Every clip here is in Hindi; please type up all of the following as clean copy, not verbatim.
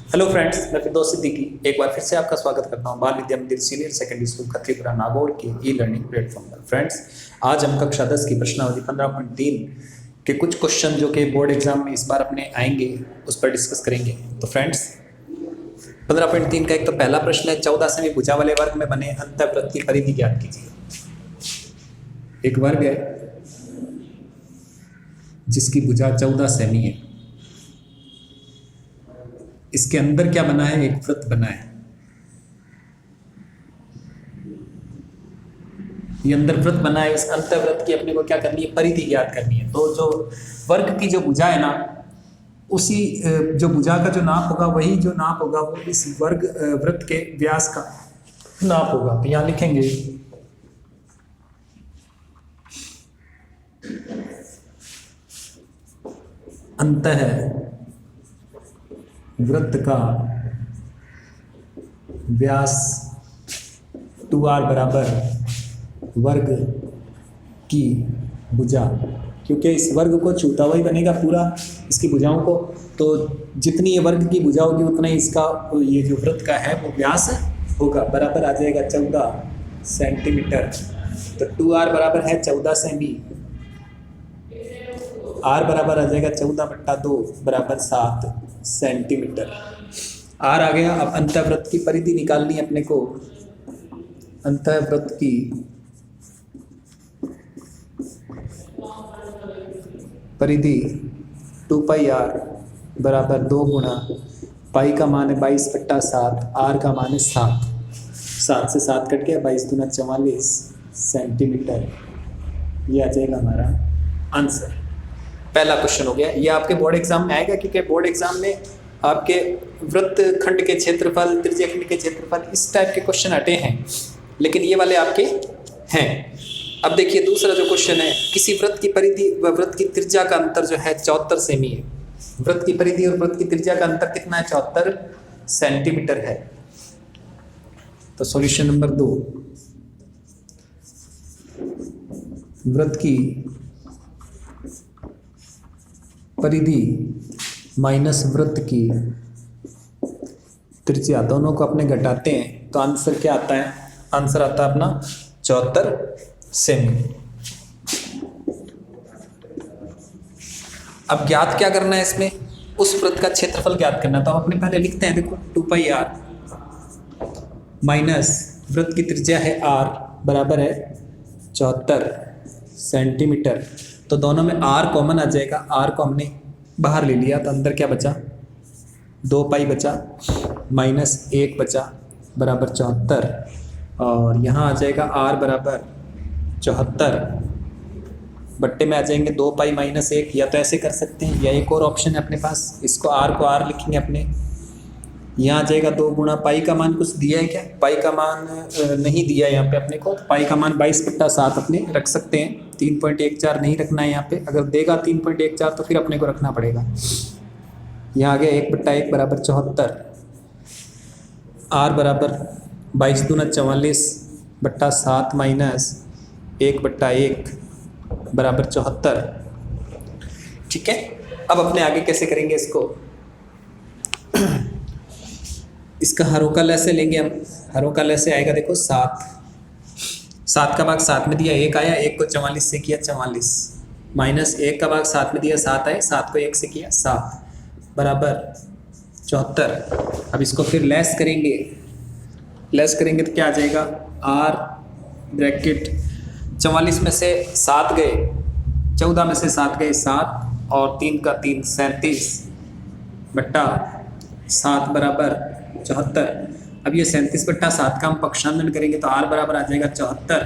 हेलो फ्रेंड्स, मैं फिरदौस सिद्दीकी एक बार फिर से आपका स्वागत करता हूं बाल विद्या मंदिर सीनियर सेकेंडरी स्कूल खत्रीपुरा नागौर के ई लर्निंग प्लेटफॉर्म पर। फ्रेंड्स, आज हम कक्षा 10 की प्रश्नावली 15.3 के कुछ क्वेश्चन जो कि बोर्ड एग्जाम में इस बार अपने आएंगे उस पर डिस्कस करेंगे। तो फ्रेंड्स, 15.3 का एक तो पहला प्रश्न है, 14 सेमी भुजा वाले वर्ग में बने अंतःवृत्त की परिधि ज्ञात कीजिए। एक वर्ग है जिसकी भुजा 14 सेमी है, इसके अंदर क्या बना है, एक वृत्त बना है। ये अंदर वृत्त बना है, इस अंतःवृत्त की अपने को क्या करनी है, परिधि ज्ञात करनी है। तो जो वर्ग की जो भुजा है ना, उसी जो भुजा का जो नाप होगा वही जो नाप होगा वो इस वर्ग वृत्त के व्यास का नाप होगा। तो यहां लिखेंगे अंतः वृत्त का व्यास 2r बराबर वर्ग की भुजा, क्योंकि इस वर्ग को छूता हुआ ही बनेगा पूरा इसकी भुजाओं को। तो जितनी ये वर्ग की भुजा होगी उतना ही इसका ये जो वृत्त का है वो व्यास होगा। बराबर आ जाएगा 14 सेंटीमीटर। तो 2r बराबर है 14 सेमी, r बराबर आ जाएगा 14/2 बराबर 7 सेंटीमीटर। r आ गया। अब अंतःवृत्त की परिधि निकालनी है अपने को। अंतःवृत्त की परिधि 2πr बराबर 2 गुणा पाई का मान है 22/7, r का मान है 7 से 7 कट गया, 22 दूना 44 सेंटीमीटर। ये आ जाएगा हमारा आंसर। पहला क्वेश्चन हो गया। ये आपके बोर्ड एग्जाम में आएगा, क्योंकि बोर्ड एग्जाम में आपके वृत्त खंड के क्षेत्रफल, त्रिज्या खंड के क्षेत्रफल, इस टाइप के क्वेश्चन हटे हैं, लेकिन ये वाले आपके हैं। अब देखिए दूसरा जो क्वेश्चन है, किसी वृत्त की परिधि व वृत्त की त्रिज्या का अंतर जो है 74 सेमी है। वृत्त की परिधि और वृत्त की त्रिज्या का अंतर कितना है, 74 सेंटीमीटर है। तो सॉल्यूशन नंबर 2, वृत्त की परिधि माइनस वृत्त की त्रिज्या, दोनों को अपने घटाते हैं तो आंसर क्या आता है, आंसर आता है अपना 74 सेमी। अब ज्ञात क्या करना है इसमें, उस वृत्त का क्षेत्रफल ज्ञात करना। तो हम अपने पहले लिखते हैं, देखो 2πr माइनस वृत्त की त्रिज्या है r बराबर है 74 सेंटीमीटर। तो दोनों में r कॉमन आ जाएगा, r को हमने बाहर ले लिया तो अंदर क्या बचा, 2π बचा माइनस 1 बचा बराबर 74, और यहाँ आ जाएगा r बराबर 74 बट्टे में आ जाएंगे 2π माइनस 1। या तो ऐसे कर सकते हैं, या एक और ऑप्शन है अपने पास, इसको r को r लिखेंगे अपने। यहाँ आ जाएगा 2 गुणा पाई का मान कुछ दिया है क्या, पाई का मान नहीं दिया है यहाँ पे अपने को। पाई का मान 22/7 अपने रख सकते हैं, 3.14 नहीं रखना है यहाँ पे। अगर देगा 3.14 तो फिर अपने को रखना पड़ेगा। यहाँ आ गया 1/1 बराबर 74, r बराबर 22 दूना 44/7 माइनस 1/1 बराबर 74। ठीक है, अब अपने आगे कैसे करेंगे इसको, इसका हरों का लैसे लेंगे हम। हरों का लैसे आएगा, देखो 7 का भाग 7 में दिया 1 आया, 1 को 44 से किया 44, माइनस 1 का भाग 7 में दिया 7 आए, 7 को 1 से किया 7 बराबर 74। अब इसको फिर लेस करेंगे, लेस करेंगे तो क्या आ जाएगा, r ब्रैकेट 44 में से 7 गए, 14 में से 7 गए 7, और 3 का 3 37/7 बराबर 74। अब ये 37/7 का हम पक्षांतरण करेंगे तो r बराबर आ जाएगा 74।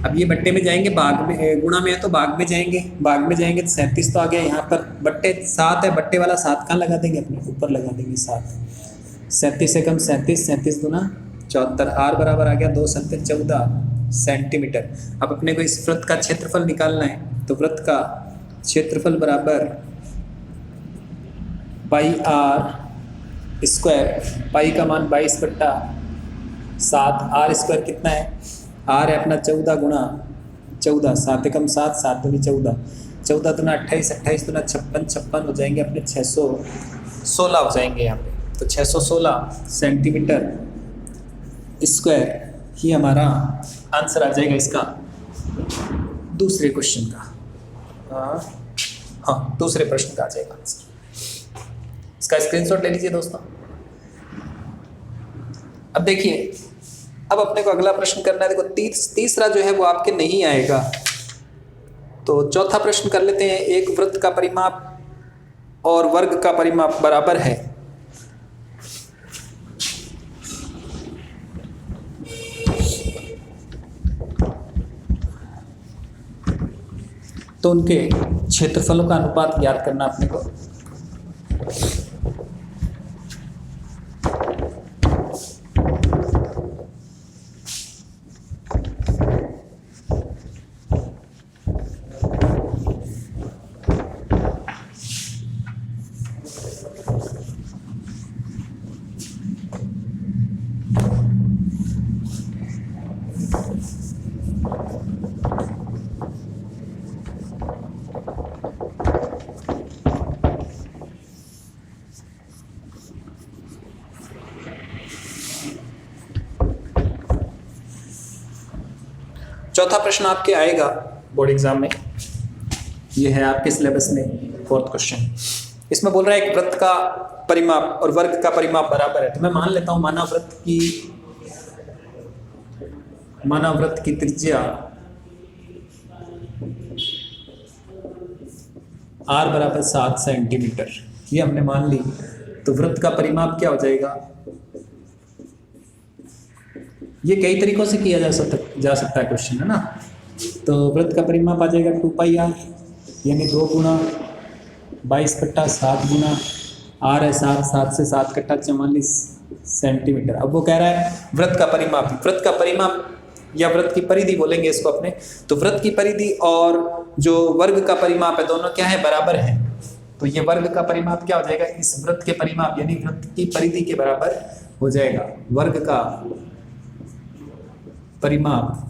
अब ये बट्टे में जाएंगे, भाग में, गुणा में है तो भाग में जाएंगे, भाग में जाएंगे तो 37 तो आ गया। यहाँ पर बट्टे 7 है, बट्टे वाला 7 कहाँ लगा देंगे, अपने ऊपर लगा देंगे 7। 37 से कम 37, 37 दूना 74, r बराबर आ गया 2 7 14 सेंटीमीटर। अब अपने को इस वृत्त का क्षेत्रफल निकालना है, तो वृत्त का क्षेत्रफल बराबर पाई r स्क्वायर, पाई का मान 22/7, r स्क्वायर कितना है, r है अपना 14 गुणा 14, 7 एकम 7, 7 दूनी 14, 14 दूना 28, 28 दूना 56, 56 हो जाएंगे अपने 616 हो जाएंगे यहाँ पे। तो 616 सेंटीमीटर स्क्वायर ही हमारा आंसर आ जाएगा इसका दूसरे क्वेश्चन का। हाँ, दूसरे प्रश्न का आ जाएगा आंसर। इसका स्क्रीनशॉट ले लीजिए दोस्तों। अब देखिए, अब अपने को अगला प्रश्न करना है। देखो तीसरा जो है वो आपके नहीं आएगा, तो चौथा प्रश्न कर लेते हैं। एक वृत्त का परिमाप और वर्ग का परिमाप बराबर है, तो उनके क्षेत्रफलों का अनुपात ज्ञात करना अपने को। चौथा प्रश्न आपके आएगा बोर्ड एग्जाम में, ये है आपके सिलेबस में 4th क्वेश्चन। इसमें बोल रहा है एक वृत्त का परिमाप और वर्ग का परिमाप बराबर है। तो मैं मान लेता हूं मानव वृत्त की त्रिज्या r बराबर 7 सेंटीमीटर, ये हमने मान ली। तो वृत्त का परिमाप क्या हो जाएगा? ये कई तरीकों से किया जा सकता है क्वेश्चन, है ना। तो वृत्त का परिमाप आ जाएगा 2πr, यानी 2 गुना 22/7 गुना r है 7 से 7 कट्टा 44 सेंटीमीटर। अब वो कह रहा है वृत्त का परिमाप या वृत्त की परिधि बोलेंगे इसको अपने। तो वृत्त की परिधि और जो वर्ग का परिमाप है दोनों क्या है? बराबर है। तो ये वर्ग का परिमाप क्या हो जाएगा? इस वृत्त के परिमाप यानी वृत्त की परिधि के बराबर हो जाएगा। वर्ग का परिमाप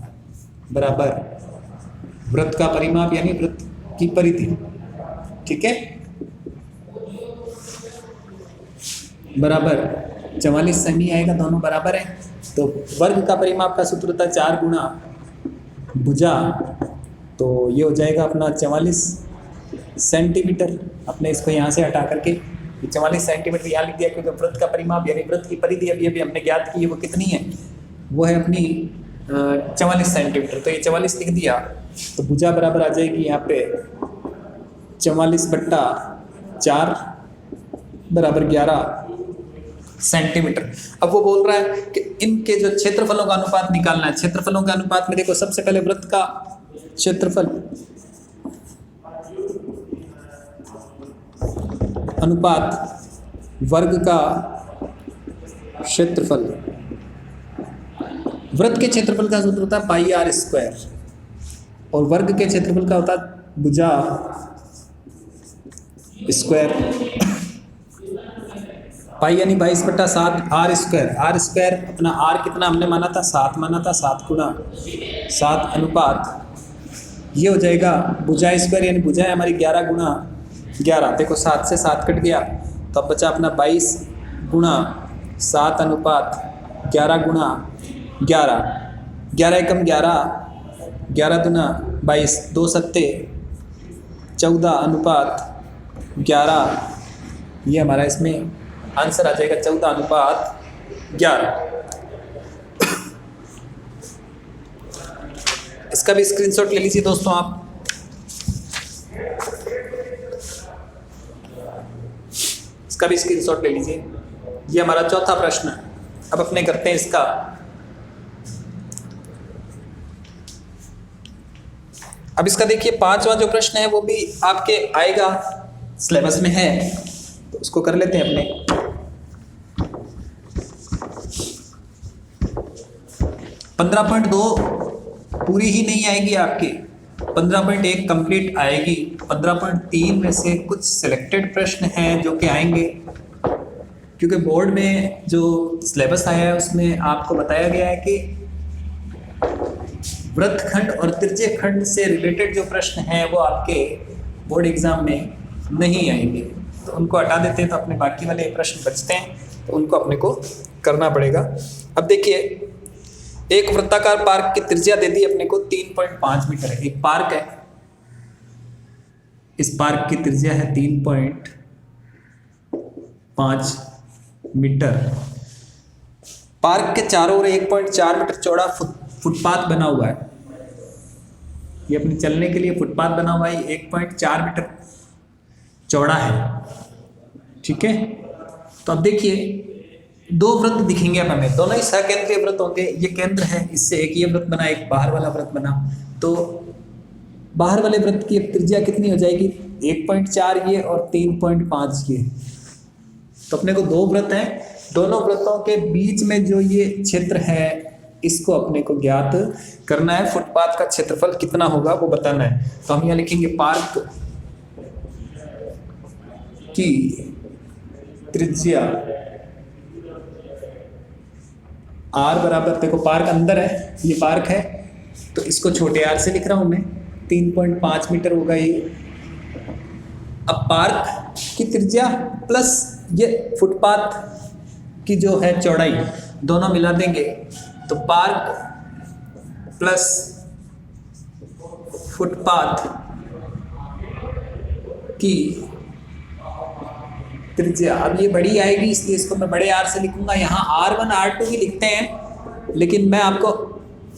बराबर वृत्त का परिमाप यानी वृत्त की परिधि, ठीक है, बराबर 44 सेमी आएगा, दोनों बराबर है। तो वर्ग का परिमाप का सूत्र होता है 4 गुना भुजा, तो ये हो जाएगा अपना 44 सेंटीमीटर। अपने इसको यहाँ से हटा करके 44 सेंटीमीटर यहाँ लिख दिया, क्योंकि वृत्त का परिमाप यानी वृत्त की परिधि अभी हमने ज्ञात की है, वो कितनी है? वो है अपनी 44 सेंटीमीटर। तो ये 44 लिख दिया, तो भुजा बराबर आ जाएगी यहाँ पे 44/4 बराबर 11 सेंटीमीटर। अब वो बोल रहा है कि इनके जो क्षेत्रफलों का अनुपात निकालना है। क्षेत्रफलों का अनुपात में देखो, सबसे पहले वृत्त का क्षेत्रफल अनुपात वर्ग का क्षेत्रफल। वृत्त के क्षेत्रफल का सूत्र होता है πr² और वर्ग के क्षेत्रफल का होता है भुजा स्क्वायर। पाई यानी 22/7 r² अपना r कितना हमने माना था? 7 माना था। 7 गुना 7 अनुपात ये हो जाएगा भुजा स्क्वायर, यानी भुजा है हमारी 11 गुना 11। देखो 7 से 7 कट गया, तो अब बचा अपना 22 गुना 7 अनुपात 11 गुना 11। 11 एकम 11, 11 दुना 22, 2 सत्ते 14 अनुपात 11। ये हमारा इसमें आंसर आ जाएगा 14/11। इसका भी स्क्रीनशॉट ले लीजिए दोस्तों आप। इसका भी स्क्रीनशॉट ले लीजिए। ये हमारा चौथा प्रश्न है। अब अपने करते हैं इसका अब इसका देखिए 5वां जो प्रश्न है वो भी आपके आएगा, सिलेबस में है, तो उसको कर लेते हैं अपने। 15.2 पूरी ही नहीं आएगी आपकी, 15.1 कंप्लीट आएगी। 15.3 में से कुछ सिलेक्टेड प्रश्न हैं जो कि आएंगे, क्योंकि बोर्ड में जो सिलेबस आया है उसमें आपको बताया गया है कि वृत्तखंड और त्रिज्यीय खंड से रिलेटेड जो प्रश्न हैं वो आपके बोर्ड एग्जाम में नहीं आएंगे, तो उनको हटा देते हैं, तो अपने बाकी वाले प्रश्न बचते हैं। तो उनको अपने को करना पड़ेगा। अब देखिए, एक वृत्ताकार पार्क की त्रिज्या दे दी अपने को 3.5 मीटर है। एक पार्क है, इस पार्क की त्रिज्या है 3.5 मीटर। पार्क के चारों ओर 1.4 मीटर चौड़ा फुटपाथ बना हुआ है। ये अपने चलने के लिए फुटपाथ बना हुआ है, 1.4 मीटर चौड़ा है। ठीक है, तो अब देखिए दो वृत्त दिखेंगे अब हमें, दोनों ही सकेंद्रीय वृत्त होंगे। ये केंद्र है, इससे एक ये वृत्त बना, एक बाहर वाला वृत्त बना। तो बाहर वाले वृत्त की त्रिज्या कितनी हो जाएगी? 1.4 ये और 3.5 ये। तो अपने को दो वृत्त हैं, दोनों वृत्तों के बीच में जो ये क्षेत्र है इसको अपने को ज्ञात करना है। फुटपाथ का क्षेत्रफल कितना होगा वो बताना है। तो हम यहाँ लिखेंगे पार्क की त्रिज्या r बराबर, देखो पार्क अंदर है, ये पार्क है तो इसको छोटे r से लिख रहा हूं मैं, 3.5 मीटर होगा ये। अब पार्क की त्रिज्या प्लस ये फुटपाथ की जो है चौड़ाई, दोनों मिला देंगे तो पार्क प्लस फुटपाथ की त्रिज्या, अब ये बड़ी आएगी इसलिए इसको मैं बड़े आर से लिखूंगा। यहाँ R1 R2 भी लिखते हैं, लेकिन मैं आपको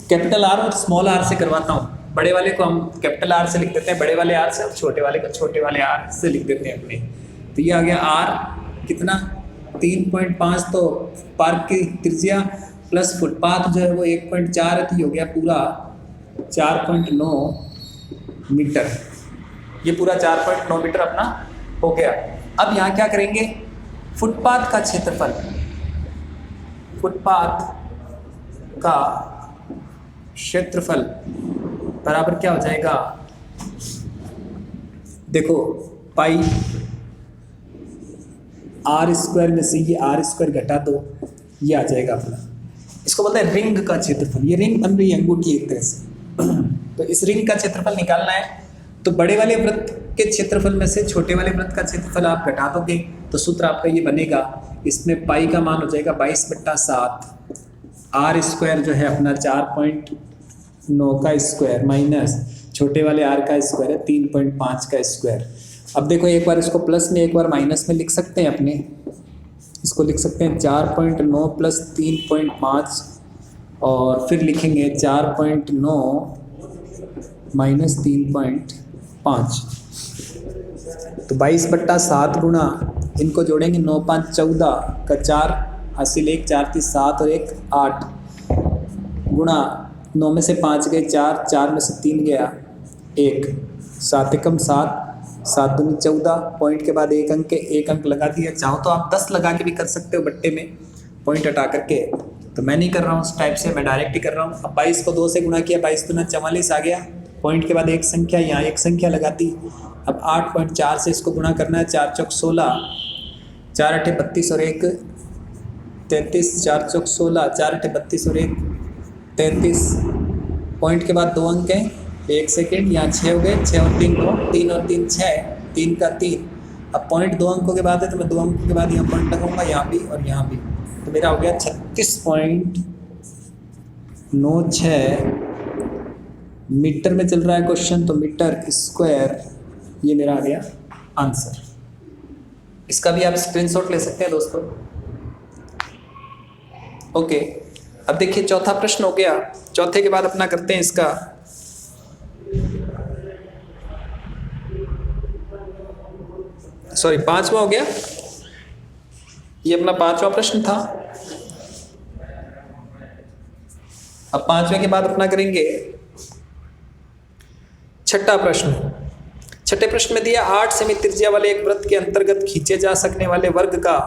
कैपिटल R और स्मॉल r से करवाता हूँ। बड़े वाले को हम कैपिटल R से लिख देते हैं बड़े वाले R से, और छोटे वाले को छोटे वाले R से लिख देते हैं अपने। तो ये आ गया R कितना 3.5, तो पार्क की त्रिज्या प्लस फुटपाथ जो है वो 1.4 है, तो ये हो गया पूरा 4.9 मीटर। ये पूरा 4.9 मीटर अपना हो गया। अब यहाँ क्या करेंगे, फुटपाथ का क्षेत्रफल, फुटपाथ का क्षेत्रफल बराबर क्या हो जाएगा, देखो पाई आर स्क्वायर में से ये आर स्क्वायर घटा दो, ये आ जाएगा अपना। इसको बोलते हैं रिंग का क्षेत्रफल। ये रिंग बन रही है अंगूठी एक तरह से। तो इस रिंग का क्षेत्रफल निकालना है, तो बड़े वाले वृत्त के क्षेत्रफल में से छोटे वाले वृत्त का क्षेत्रफल आप घटा दोगे तो सूत्र आपका ये बनेगा। इसमें पाई का मान हो जाएगा 22/7, आर स्क्वायर जो है अपना 4.9 का स्क्वायर माइनस छोटे वाले आर का स्क्वायर है 3.5 का स्क्वायर। अब देखो एक बार इसको प्लस में एक बार माइनस में लिख सकते हैं अपने, इसको लिख सकते हैं 4.9 प्लस 3.5 और फिर लिखेंगे 4.9 माइनस 3.5। तो 22/7 गुणा, इनको जोड़ेंगे 9 5 14 का 4, हासिल 1 4 3 7 और 1 8 गुणा 9 में से 5 गए 4, 4 में से 3 गया 1, 7 एकम 7, 7 दूनी 14, पॉइंट के बाद एक अंक लगा दिया। चाहो तो आप 10 लगा के भी कर सकते हो बट्टे में पॉइंट हटा करके, तो मैं नहीं कर रहा हूँ उस टाइप से, मैं डायरेक्ट ही कर रहा हूँ। अब 22 को 2 से गुणा किया, 22 दूना 44 आ गया, पॉइंट के बाद एक संख्या, यहाँ एक संख्या लगा दी। अब 8.4 से इसको गुणा करना है, 4 चौक 16, 4 8 32 और 1 33, 4 चौक 16, 4 8 32 और 1 33, पॉइंट के बाद 2 अंक हैं, 1 सेकेंड, यहाँ 6 हो गए, 6 और 3 9, 3 और 3 6, 3 का 3। अब पॉइंट 2 अंकों के बाद है तो मैं 2 अंकों के बाद यहाँ पॉइंट लगाऊंगा, यहाँ भी और यहाँ भी, तो मेरा हो गया 36.96 मीटर में चल रहा है क्वेश्चन, तो मीटर स्क्वायर ये मेरा आ गया आंसर। इसका भी आप स्क्रीनशॉट ले सकते हैं दोस्तों। ओके, अब देखिए चौथा प्रश्न हो गया। चौथे के बाद अपना करते हैं इसका पांचवा हो गया, ये अपना पांचवा प्रश्न था। अब पांचवे के बाद अपना करेंगे छठा प्रश्न। छठे प्रश्न में दिया 8 सेमी त्रिज्या वाले एक वृत्त के अंतर्गत खींचे जा सकने वाले वर्ग का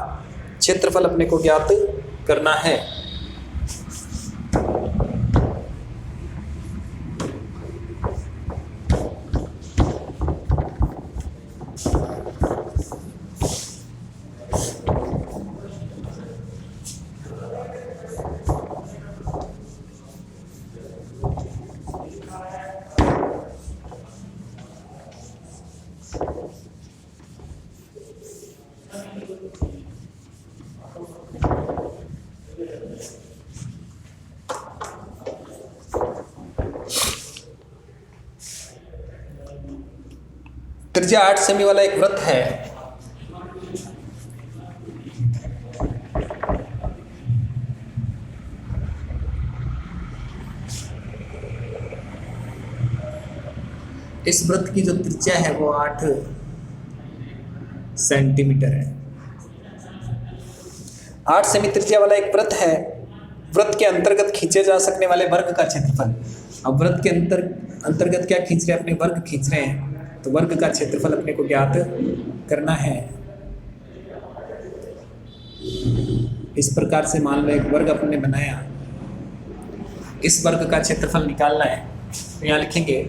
क्षेत्रफल अपने को ज्ञात करना है। त्रिज्या 8 सेमी वाला एक वृत्त है। इस वृत्त की जो त्रिज्या है वो 8 सेंटीमीटर है। 8 सेमी त्रिज्या वाला एक वृत्त है। वृत्त के अंतर्गत खींचे जा सकने वाले वर्ग का क्षेत्रफल। अब वृत्त के अंतर्गत क्या खींच रहे हैं, अपने वर्ग खींच रहे हैं, तो वर्ग का क्षेत्रफल अपने को ज्ञात करना है। इस प्रकार से मान लो एक वर्ग अपने बनाया, इस वर्ग का क्षेत्रफल निकालना है। तो यहाँ लिखेंगे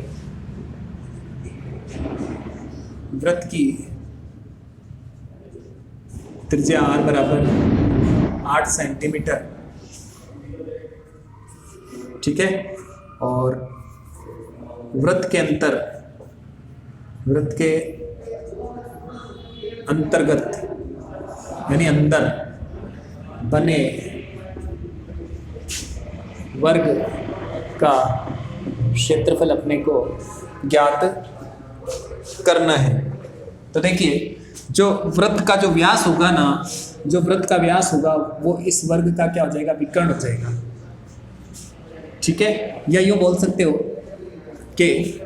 वृत्त की त्रिज्या r बराबर 8 सेंटीमीटर, ठीक है। और वृत्त के अंतर्गत यानी अंदर बने वर्ग का क्षेत्रफल अपने को ज्ञात करना है। तो देखिए जो वृत्त का जो व्यास होगा ना, जो वृत्त का व्यास होगा वो इस वर्ग का क्या हो जाएगा, विकर्ण हो जाएगा, ठीक है। या यूँ बोल सकते हो कि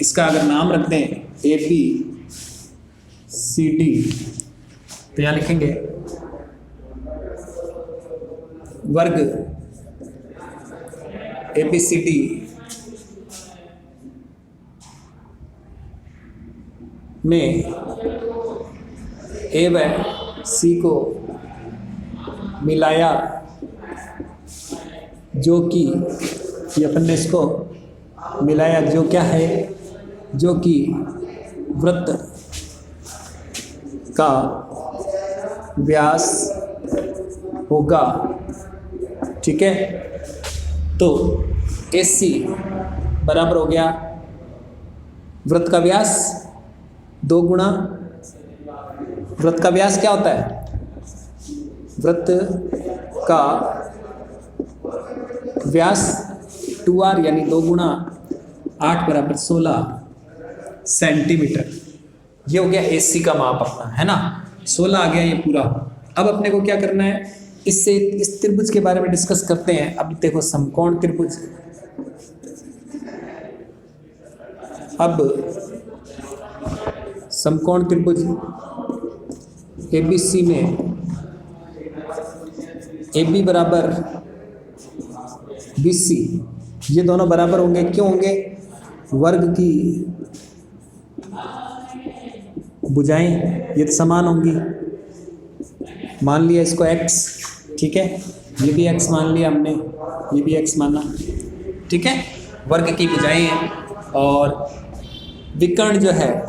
इसका अगर नाम रख दें ABCD, तो यहाँ लिखेंगे वर्ग ABCD में A व C को मिलाया, जो कि ये अपन ने इसको मिलाया जो क्या है, जो कि वृत्त का व्यास होगा, ठीक है। तो AC बराबर हो गया वृत्त का व्यास 2 गुणा, वृत्त का व्यास क्या होता है, वृत्त का व्यास 2r यानी 2 गुणा 8 बराबर 16 सेंटीमीटर। ये हो गया AC का माप अपना, है ना। 16 आ गया ये पूरा। अब अपने को क्या करना है, इससे इस त्रिभुज के बारे में डिस्कस करते हैं। अब देखो समकोण त्रिभुज, अब समकोण त्रिभुज ABC में AB बराबर BC, ये दोनों बराबर होंगे। क्यों होंगे, वर्ग की भुजाएं ये तो समान होंगी। मान लिया इसको x, ठीक है, ये भी x मान लिया हमने, ये भी x माना, ठीक है। वर्ग की भुजाएं हैं। और विकर्ण जो है,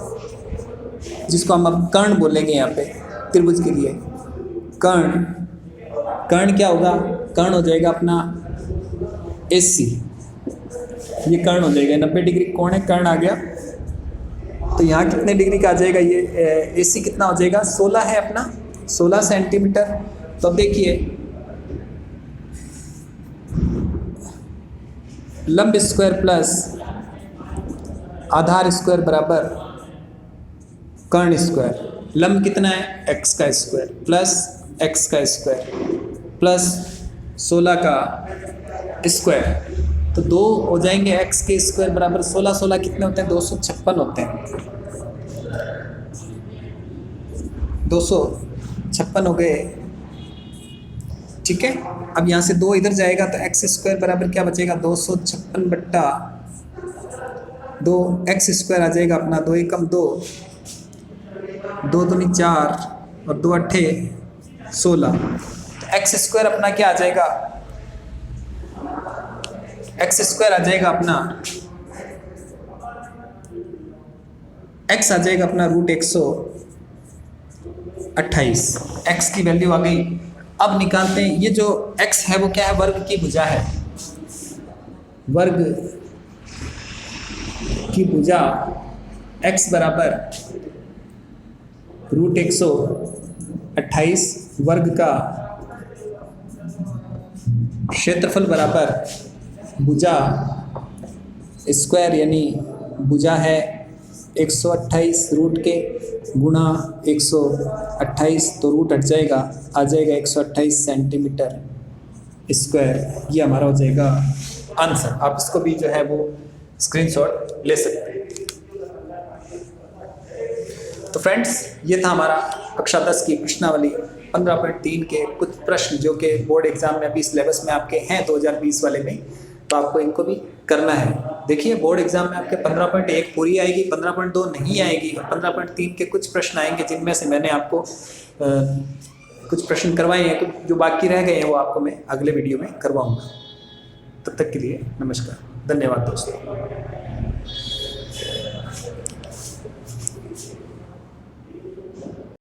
जिसको हम अब कर्ण बोलेंगे यहाँ पे त्रिभुज के लिए, कर्ण क्या होगा, कर्ण हो जाएगा अपना AC, ये कर्ण हो जाएगा। 90 डिग्री कोण है, कर्ण आ गया। तो यहाँ कितने डिग्री का आ जाएगा, ये AC कितना हो जाएगा, 16 है अपना, 16 सेंटीमीटर। तो अब देखिए लंब स्क्वायर प्लस आधार स्क्वायर बराबर कर्ण स्क्वायर। लंब कितना है, x का स्क्वायर प्लस x का स्क्वायर प्लस 16 का स्क्वायर, तो 2 हो जाएंगे। x के स्क्वायर बराबर 16, 16 कितने होते हैं, 256 होते हैं। 256 हो गए, ठीक है। अब यहाँ से 2 इधर जाएगा तो x स्क्वायर बराबर क्या बचेगा, 256 बट्टा 2, x स्क्वायर आ जाएगा अपना 2 एकम 2, 2 दूनी 4 और 2 अट्ठे 16। तो x स्क्वायर अपना क्या आ जाएगा, x स्क्वायर आ जाएगा अपना, x आ जाएगा अपना √128। x की वैल्यू आ गई। अब निकालते हैं, ये जो x है वो क्या है, वर्ग की भुजा है। वर्ग की भुजा x बराबर √128, वर्ग का क्षेत्रफल बराबर भुजा स्क्वायर यानी भुजा है 128 रूट के गुणा 128, तो रूट हट जाएगा, आ जाएगा 128 सेंटीमीटर स्क्वायर। ये हमारा हो जाएगा आंसर। आप इसको भी जो है वो स्क्रीनशॉट ले सकते हैं। तो फ्रेंड्स, ये था हमारा कक्षा 10 की प्रश्नावली 15.3 के कुछ प्रश्न जो कि बोर्ड एग्जाम में अभी सिलेबस में आपके हैं 2020 वाले में, तो आपको इनको भी करना है। देखिए, बोर्ड एग्जाम में आपके 15.1 पूरी आएगी, 15.2 नहीं आएगी, और 15.3 के कुछ प्रश्न आएंगे जिनमें से मैंने आपको कुछ प्रश्न करवाए हैं, कुछ जो बाकी रह गए हैं वो आपको मैं अगले वीडियो में करवाऊंगा। तब तक के लिए नमस्कार, धन्यवाद दोस्तों।